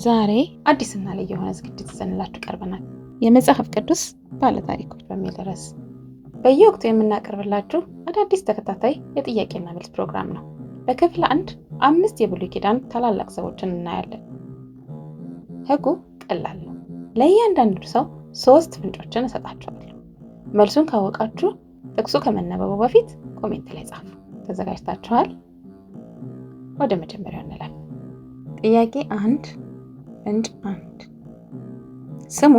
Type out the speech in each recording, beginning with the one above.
ዛሬ አዲስና ልዩ የሆነ ዝግጅት ይዘንላችሁ ቀርበናል። የመጽሐፍ ቅዱስ ባለታሪኮች በሚል ርዕስ በየወቅቱ የምናቀርብላችሁ አዳዲስ ተከታታይ የጥያቄና መልስ ፕሮግራም ነው። በክፍል 1 5 የብሉይ ኪዳን ታላላቅ ሰዎችን እናያለን። ሕጉ ቀላል ነው። ለእያንዳንዱ ሰው 3 ፍንጮችን እሰጣችኋለሁ። መልሱን ካወቃችሁ ጥቅሱ ከመነበቡ በፊት ኮሜንት ላይ ጻፉ። ተዘጋጅታችኋል? ወደ መጀመሪያው እንላለን። ጥያቄ 1 ፍንጭ 1 ስሙ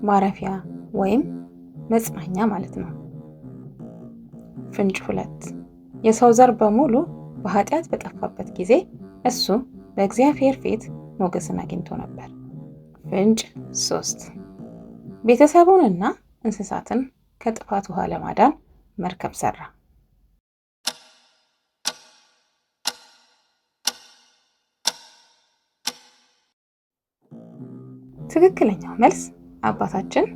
ማረፊያ ወይም መጽናኛ ማለት ነው። ፍንጭ 2 የሰው ዘር በሙሉ በኃጢአት በጠፋበት ጊዜ እሱ በእግዚአብሔር ፊት ሞገስን አግኝቶ ነበር። ፍንጭ 3 ቤተሰቡንና እንስሳትን ከጥፋት ውሃ ለማዳን መርከብ ሰራ። ትክክለኛው መልስ አባታችን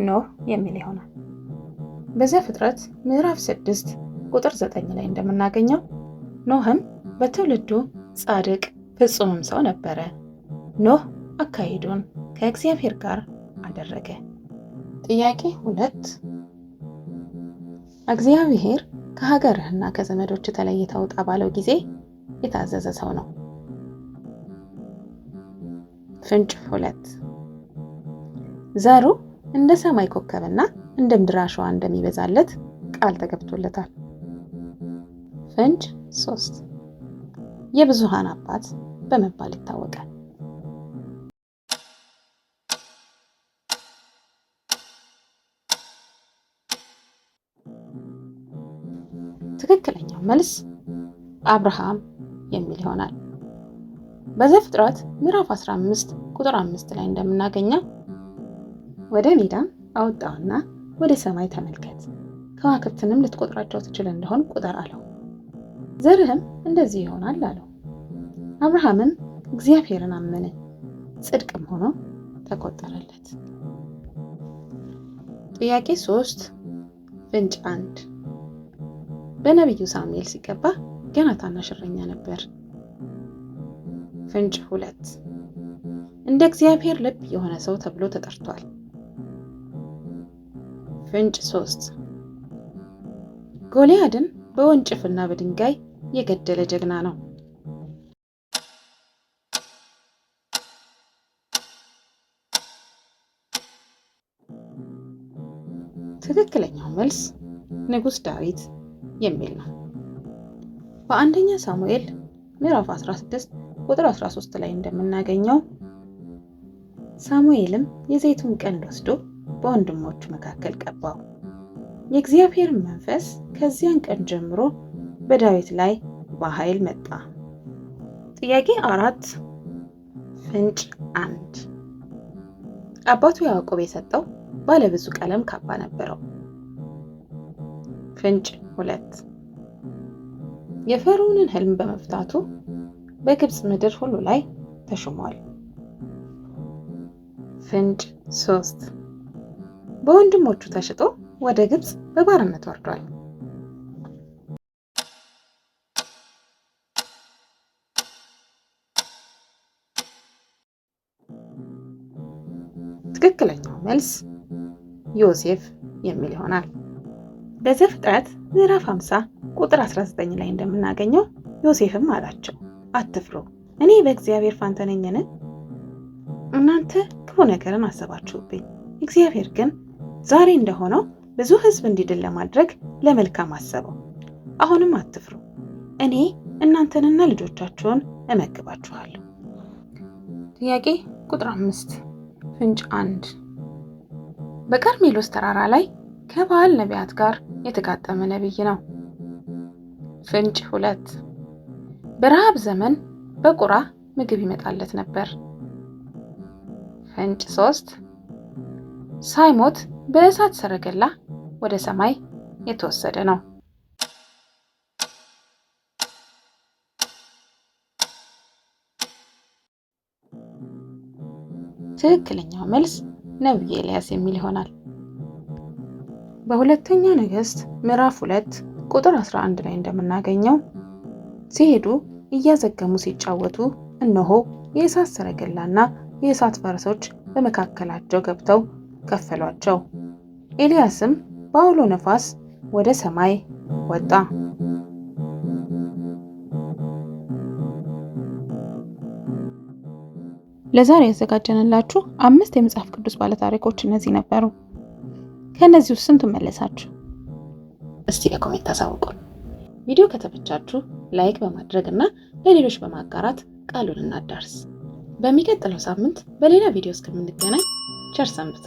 ኖህ የሚል ይሆናል። በዘፍጥረት ምዕራፍ 6 ቁጥር 9 ላይ እንደምናገኘው ኖህም በትውልዱ ጻድቅ ፍጹምም ሰው ነበረ። ኖህ አካሄዱን ከእግዚአብሔር ጋር አደረገ። ጥያቄ 2 እግዚአብሔር ከሀገርህና ከዘመዶች ተለይተህ ውጣ ባለው ጊዜ የታዘዘ ሰው ነው። ፍንጭ 2 ዘሩ እንደ ሰማይ ኮከብና እንደ ምድር አሸዋ እንደሚበዛለት ቃል ተገብቶለታል። ፍንጭ 3 የብዙሃን አባት በመባል ይታወቃል። ትክክለኛው መልስ አብርሃም የሚል ይሆናል። በዘፍጥረት ምዕራፍ 15 ቁጥር 5 ላይ እንደምናገኘው ወደ ሜዳም አወጣውና ወደ ሰማይ ተመልከት፣ ከዋክብትንም ልትቆጥራቸው ትችል እንደሆን ቁጠር አለው። ዘርህም እንደዚህ ይሆናል አለው። አብርሃምም እግዚአብሔርን አመነ፣ ጽድቅም ሆኖ ተቆጠረለት። ጥያቄ 3 ፍንጭ 1 በነቢዩ ሳሙኤል ሲቀባ ገና ታናሽ እረኛ ነበር። ፍንጭ 2 እንደ እግዚአብሔር ልብ የሆነ ሰው ተብሎ ተጠርቷል። ፍንጭ 3 ጎልያድን በወንጭፍና በድንጋይ የገደለ ጀግና ነው። ትክክለኛው መልስ ንጉሥ ዳዊት የሚል ነው። በአንደኛ ሳሙኤል ምዕራፍ 16 ቁጥር 13 ላይ እንደምናገኘው ሳሙኤልም የዘይቱን ቀንድ ወስዶ በወንድሞቹ መካከል ቀባው። የእግዚአብሔር መንፈስ ከዚያን ቀን ጀምሮ በዳዊት ላይ በኃይል መጣ። ጥያቄ 4 ፍንጭ 1 አባቱ ያዕቆብ የሰጠው ባለብዙ ቀለም ካባ ነበረው። ፍንጭ 2 የፈርዖንን ህልም በመፍታቱ በግብፅ ምድር ሁሉ ላይ ተሾሟል። ፍንጭ 3 በወንድሞቹ ተሽጦ ወደ ግብፅ በባርነት ወርዷል። ትክክለኛው መልስ ዮሴፍ የሚል ይሆናል። በዘፍጥረት ምዕራፍ 50 ቁጥር 19 ላይ እንደምናገኘው ዮሴፍም አላቸው፣ አትፍሩ፣ እኔ በእግዚአብሔር ፋንታ ነኝን? እናንተ ክፉ ነገርን አሰባችሁብኝ፣ እግዚአብሔር ግን ዛሬ እንደሆነው ብዙ ሕዝብ እንዲድን ለማድረግ ለመልካም አሰበው። አሁንም አትፍሩ፣ እኔ እናንተንና ልጆቻችሁን እመግባችኋለሁ። ጥያቄ ቁጥር 5 ፍንጭ 1 በቀርሜሎስ ተራራ ላይ ከባዓል ነቢያት ጋር የተጋጠመ ነቢይ ነው። ፍንጭ 2 በረሃብ ዘመን በቁራ ምግብ ይመጣለት ነበር። ፍንጭ 3 ሳይሞት በእሳት ሰረገላ ወደ ሰማይ የተወሰደ ነው። ትክክለኛው መልስ ነቢዩ ኤልያስ የሚል ይሆናል። በሁለተኛ ነገሥት ምዕራፍ 2 ቁጥር 11 ላይ እንደምናገኘው ሲሄዱ እያዘገሙ ሲጫወቱ እነሆ የእሳት ሰረገላና የእሳት ፈረሶች በመካከላቸው ገብተው ከፈሏቸው። ኤልያስም በአውሎ ነፋስ ወደ ሰማይ ወጣ። ለዛሬ ያዘጋጀንላችሁ 5 የመጽሐፍ ቅዱስ ባለታሪኮች እነዚህ ነበሩ። ከነዚህ ውስጥ ስንቱን መለሳችሁ? እስቲ በኮሜንት አሳውቁን። ቪዲዮ ከተመቻችሁ ላይክ በማድረግ እና ለሌሎች በማጋራት ቃሉን እናዳርስ። በሚቀጥለው ሳምንት በሌላ ቪዲዮ እስከምንገናኝ ቸር ሰንብቱ።